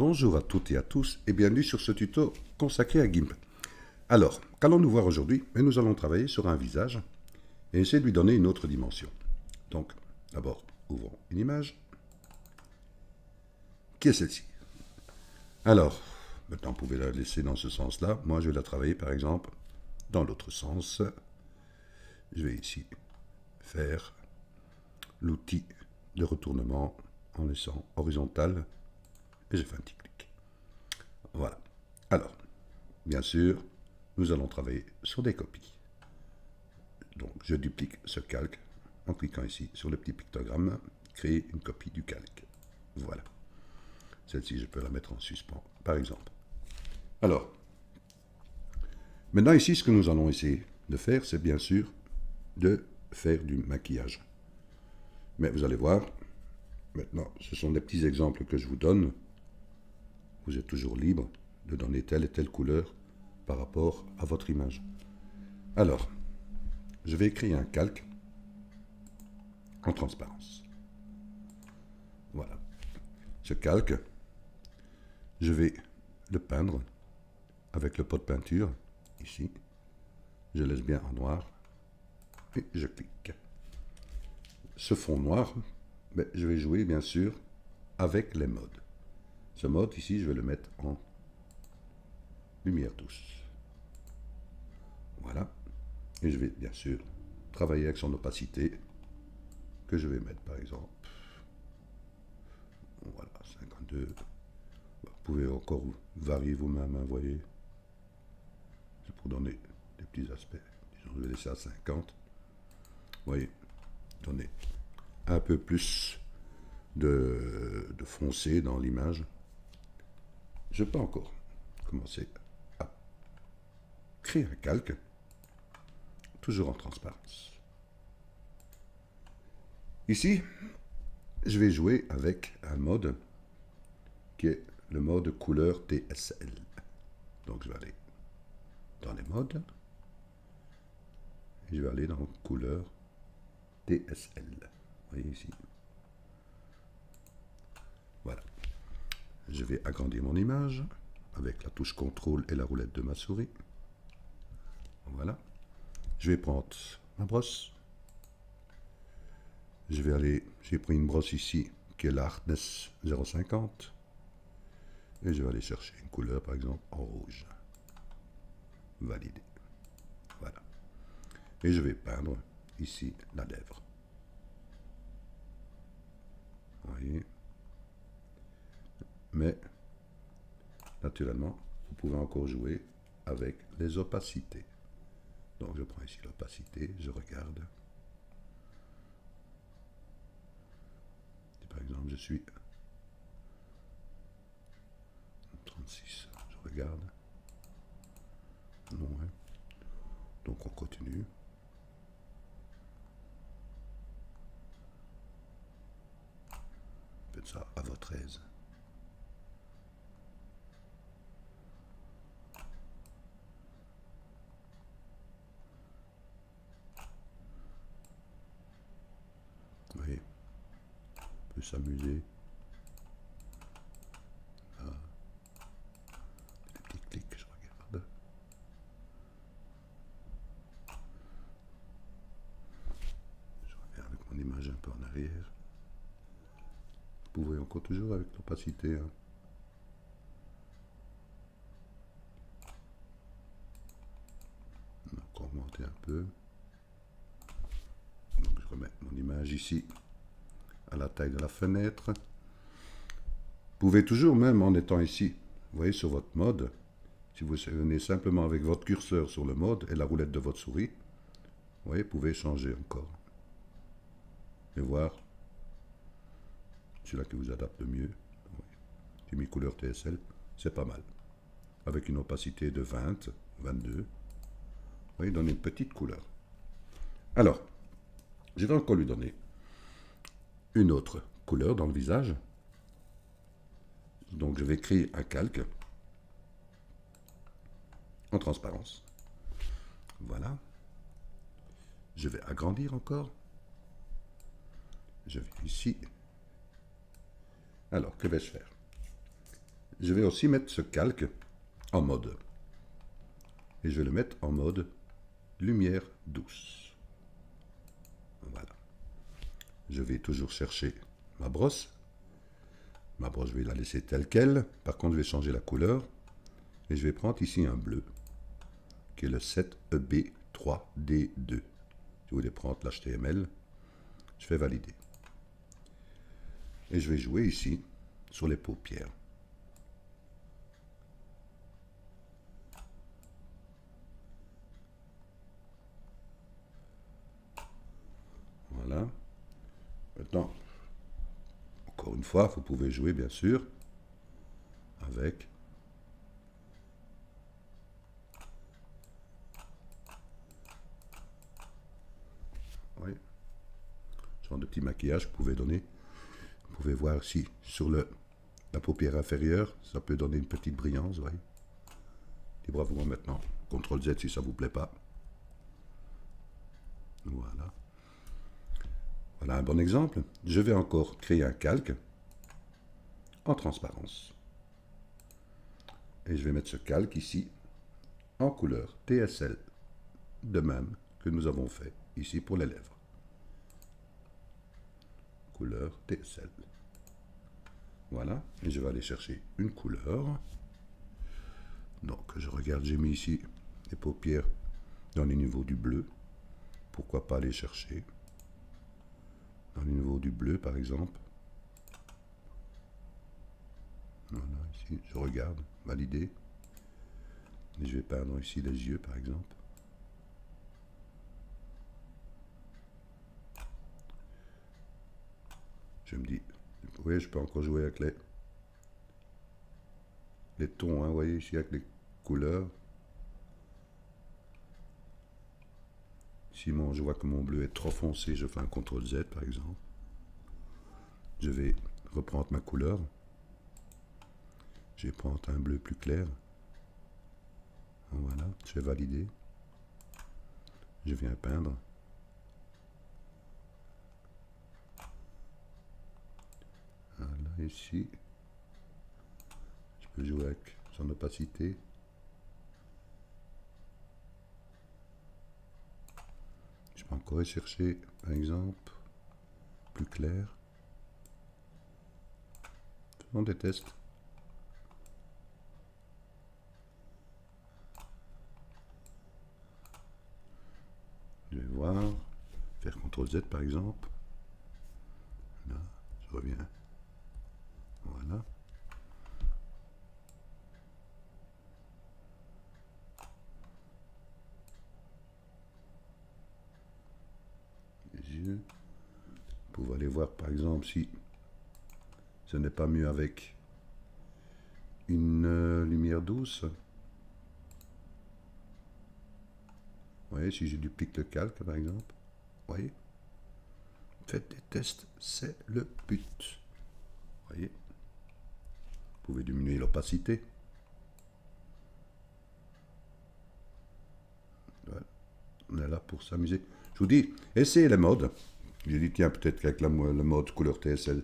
Bonjour à toutes et à tous et bienvenue sur ce tuto consacré à GIMP. Alors, qu'allons-nous voir aujourd'hui? Nous allons travailler sur un visage et essayer de lui donner une autre dimension. Donc, d'abord, ouvrons une image qui est celle-ci. Alors, maintenant vous pouvez la laisser dans ce sens-là. Moi, je vais la travailler par exemple dans l'autre sens. Je vais ici faire l'outil de retournement en laissant horizontal et j'ai fait un petit clic. Voilà. Alors, bien sûr, nous allons travailler sur des copies. Donc, je duplique ce calque en cliquant ici sur le petit pictogramme, créer une copie du calque. Voilà. Celle-ci, je peux la mettre en suspens, par exemple. Alors, maintenant ici, ce que nous allons essayer de faire, c'est bien sûr de faire du maquillage. Mais vous allez voir, maintenant, ce sont des petits exemples que je vous donne. Vous êtes toujours libre de donner telle et telle couleur par rapport à votre image. Alors, je vais créer un calque en transparence. Voilà. Ce calque, je vais le peindre avec le pot de peinture, ici. Je laisse bien en noir et je clique. Ce fond noir, je vais jouer bien sûr avec les modes. Ce mode ici, je vais le mettre en lumière douce. Voilà. Et je vais bien sûr travailler avec son opacité que je vais mettre par exemple. Voilà, 52. Vous pouvez encore varier vous-même, hein, voyez. C'est pour donner des petits aspects. Disons, je vais laisser à 50. Vous voyez, donner un peu plus de foncé dans l'image. Je peux encore commencer à créer un calque, toujours en transparence. Ici, je vais jouer avec un mode qui est le mode couleur TSL. Donc je vais aller dans les modes et je vais aller dans couleur TSL. Vous voyez ici. Voilà. Je vais agrandir mon image avec la touche CTRL et la roulette de ma souris. Voilà. Je vais prendre ma brosse. J'ai pris une brosse ici qui est la Hardness 0,50 et je vais aller chercher une couleur par exemple en rouge. Valider. Voilà. Et je vais peindre ici la lèvre. Vous voyez. Mais naturellement, vous pouvez encore jouer avec les opacités. Donc je prends ici l'opacité, je regarde. Par exemple, je suis 36, je regarde. Non, hein. Donc on continue. Faites ça à votre aise. Vous voyez, on peut s'amuser. Ah. Des petits clics, je regarde. Je reviens avec mon image un peu en arrière. Vous voyez encore toujours avec l'opacité. Hein. On va encore monter un peu. Donc je remets mon image ici à la taille de la fenêtre. Vous pouvez toujours, même en étant ici, vous voyez sur votre mode, si vous venez simplement avec votre curseur sur le mode et la roulette de votre souris, vous voyez, vous pouvez changer encore. Et voir celui-là qui vous adapte le mieux. J'ai mis couleur TSL, c'est pas mal. Avec une opacité de 20, 22, vous voyez, donne une petite couleur. Alors, je vais encore lui donner une autre couleur dans le visage. Donc je vais créer un calque en transparence. Voilà. Je vais agrandir encore. Je vais ici. Alors, que vais-je faire? je vais aussi mettre ce calque en mode. Et je vais le mettre en mode lumière douce. Voilà. Je vais toujours chercher ma brosse. Ma brosse, je vais la laisser telle qu'elle. Par contre, je vais changer la couleur. Et je vais prendre ici un bleu, qui est le 7EB3D2. Si vous voulez prendre l'HTML, je fais valider. Et je vais jouer ici sur les paupières. Voilà. Maintenant, encore une fois, vous pouvez jouer bien sûr avec genre de petit maquillage que vous pouvez donner. Vous pouvez voir ici sur la paupière inférieure, ça peut donner une petite brillance, vous voyez. Libre à vous maintenant. CTRL Z si ça vous plaît pas. Voilà. Voilà un bon exemple. Je vais encore créer un calque en transparence. Et je vais mettre ce calque ici en couleur TSL, de même que nous avons fait ici pour les lèvres. Couleur TSL. Voilà, et je vais aller chercher une couleur. Donc je regarde, j'ai mis ici les paupières dans les niveaux du bleu. Pourquoi pas aller chercher dans le niveau du bleu par exemple. Voilà, ici je regarde, valider. Et je vais peindre ici les yeux par exemple. Je me dis, oui, je peux encore jouer avec les tons, hein, vous voyez ici avec les couleurs. Si je vois que mon bleu est trop foncé, je fais un CTRL Z par exemple. Je vais reprendre ma couleur. Je vais prendre un bleu plus clair. Voilà, je vais valider. Je viens peindre. Voilà, ici. Je peux jouer avec son opacité. Je peux encore chercher, par exemple, plus clair. Faisons des tests. Je vais voir, faire CTRL Z par exemple. Là, je reviens. Voilà. Les yeux. Vous pouvez aller voir par exemple si ce n'est pas mieux avec une lumière douce. Vous voyez, si je duplique le calque par exemple. Vous voyez, faites des tests, c'est le but. Vous voyez, vous pouvez diminuer l'opacité. Voilà. On est là pour s'amuser. Je vous dis, essayez les modes. J'ai dit, tiens, peut-être qu'avec le mode couleur TSL,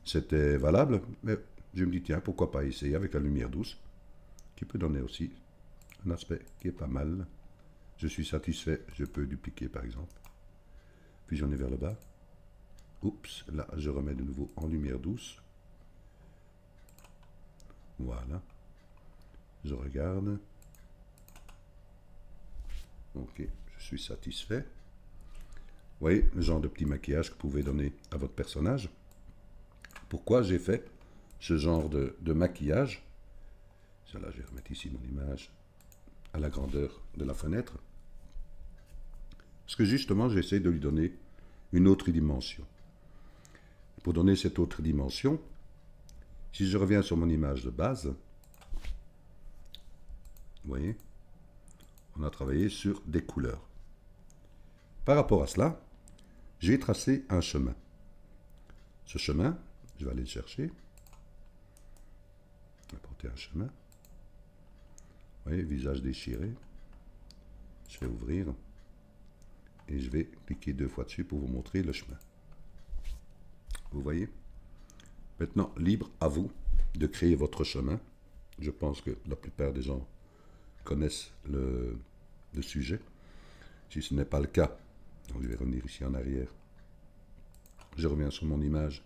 c'était valable. Mais je me dis, tiens, pourquoi pas essayer avec la lumière douce, qui peut donner aussi un aspect qui est pas mal. Je suis satisfait, je peux dupliquer par exemple. Puis j'en ai vers le bas. Oups, là je remets de nouveau en lumière douce. Voilà. Je regarde. Ok, je suis satisfait. Vous voyez le genre de petit maquillage que vous pouvez donner à votre personnage. Pourquoi j'ai fait ce genre de maquillage? Là, je vais remettre ici mon image à la grandeur de la fenêtre. Parce que justement, j'essaie de lui donner une autre dimension. Pour donner cette autre dimension, si je reviens sur mon image de base, vous voyez, on a travaillé sur des couleurs. Par rapport à cela, j'ai tracé un chemin. Ce chemin, je vais aller le chercher. Apporter un chemin. Vous voyez, visage déchiré. Je vais ouvrir. Et je vais cliquer 2 fois dessus pour vous montrer le chemin. Vous voyez? Maintenant, libre à vous de créer votre chemin. Je pense que la plupart des gens connaissent le sujet. Si ce n'est pas le cas, donc je vais revenir ici en arrière. Je reviens sur mon image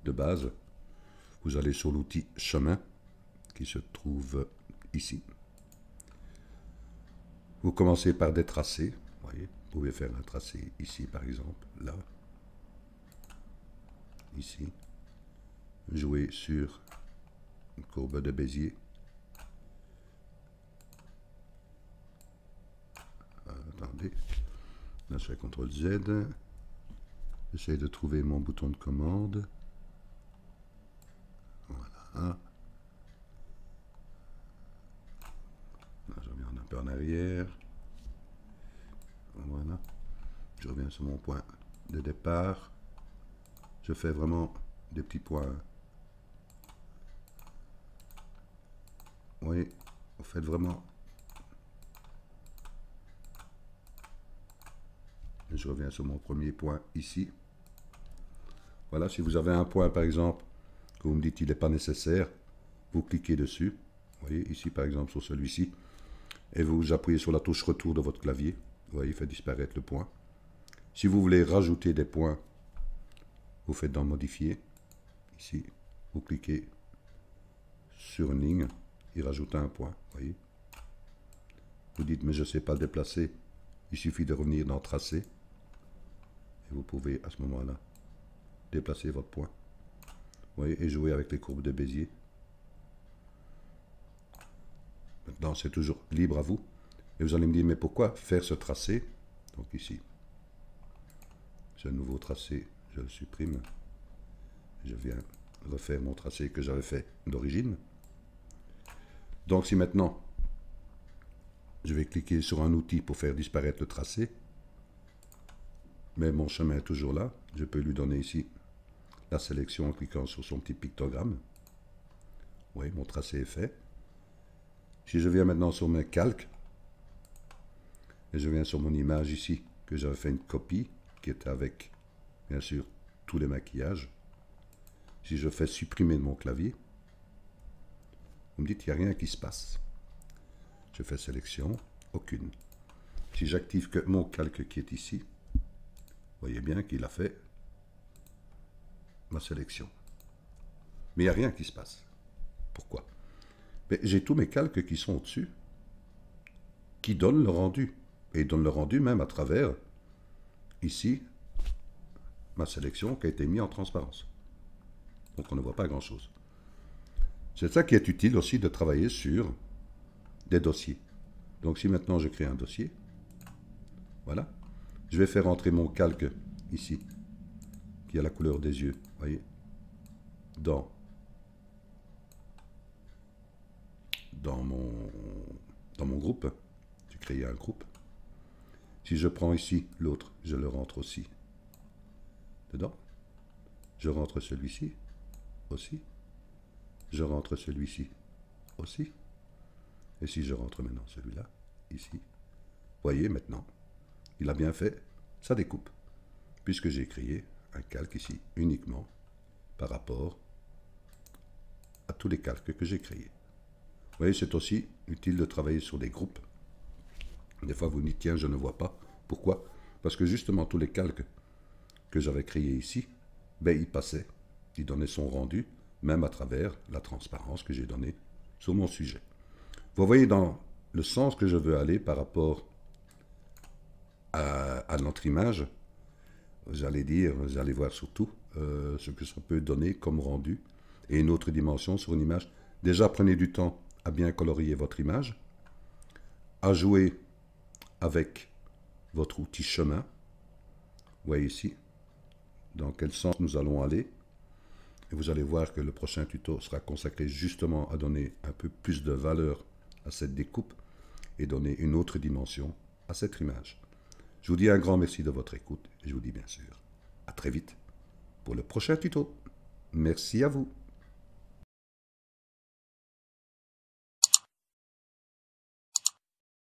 de base. Vous allez sur l'outil chemin qui se trouve ici. Vous commencez par des tracés. Vous voyez, vous pouvez faire un tracé ici par exemple, là, ici. Jouer sur une courbe de Bézier. Attendez, là je fais CTRL Z. J'essaie de trouver mon bouton de commande. Voilà. Là, je reviens un peu en arrière. Voilà. Je reviens sur mon point de départ. Je fais vraiment des petits points. Oui, vous faites vraiment. Je reviens sur mon premier point ici. Voilà, si vous avez un point par exemple, que vous me dites qu'il n'est pas nécessaire, vous cliquez dessus. Vous voyez, ici par exemple sur celui-ci. Et vous appuyez sur la touche retour de votre clavier. Vous voyez, il fait disparaître le point. Si vous voulez rajouter des points, vous faites dans modifier. Ici, vous cliquez sur une ligne. Il rajoute un point. Voyez. Vous dites, mais je ne sais pas le déplacer. Il suffit de revenir dans tracer. Et vous pouvez à ce moment-là déplacer votre point. Vous voyez, et jouer avec les courbes de Bézier. Maintenant, c'est toujours libre à vous. Et vous allez me dire, mais pourquoi faire ce tracé? Donc ici, j'ai un nouveau tracé, je le supprime. Je viens refaire mon tracé que j'avais fait d'origine. Donc si maintenant, je vais cliquer sur un outil pour faire disparaître le tracé, mais mon chemin est toujours là, je peux lui donner ici la sélection en cliquant sur son petit pictogramme. Oui, mon tracé est fait. Si je viens maintenant sur mes calques, et je viens sur mon image ici, que j'avais fait une copie, qui était avec, bien sûr, tous les maquillages. Si je fais supprimer de mon clavier, vous me dites qu'il n'y a rien qui se passe. Je fais sélection, aucune. Si j'active que mon calque qui est ici, vous voyez bien qu'il a fait ma sélection. Mais il n'y a rien qui se passe. Pourquoi? J'ai tous mes calques qui sont au-dessus, qui donnent le rendu. Et ils donnent le rendu même à travers, ici, ma sélection qui a été mise en transparence. Donc on ne voit pas grand-chose. C'est ça qui est utile aussi de travailler sur des dossiers. Donc si maintenant je crée un dossier, voilà, je vais faire entrer mon calque ici, qui a la couleur des yeux, vous voyez, dans mon groupe. J'ai créé un groupe. Si je prends ici l'autre, je le rentre aussi dedans. Je rentre celui-ci aussi. Je rentre celui-ci aussi. Et si je rentre maintenant celui-là, ici, vous voyez maintenant, il a bien fait sa découpe, puisque j'ai créé un calque ici uniquement par rapport à tous les calques que j'ai créés. Vous voyez, c'est aussi utile de travailler sur des groupes. Des fois, vous dites, tiens, je ne vois pas. Pourquoi? Parce que justement, tous les calques que j'avais créés ici, ben, ils passaient, ils donnaient son rendu, même à travers la transparence que j'ai donnée sur mon sujet. Vous voyez dans le sens que je veux aller par rapport à notre image, vous allez voir surtout ce que ça peut donner comme rendu et une autre dimension sur une image. Déjà, prenez du temps à bien colorier votre image, à jouer avec votre outil chemin. Vous voyez ici dans quel sens nous allons aller. Et vous allez voir que le prochain tuto sera consacré justement à donner un peu plus de valeur à cette découpe et donner une autre dimension à cette image. Je vous dis un grand merci de votre écoute et je vous dis bien sûr à très vite pour le prochain tuto. Merci à vous.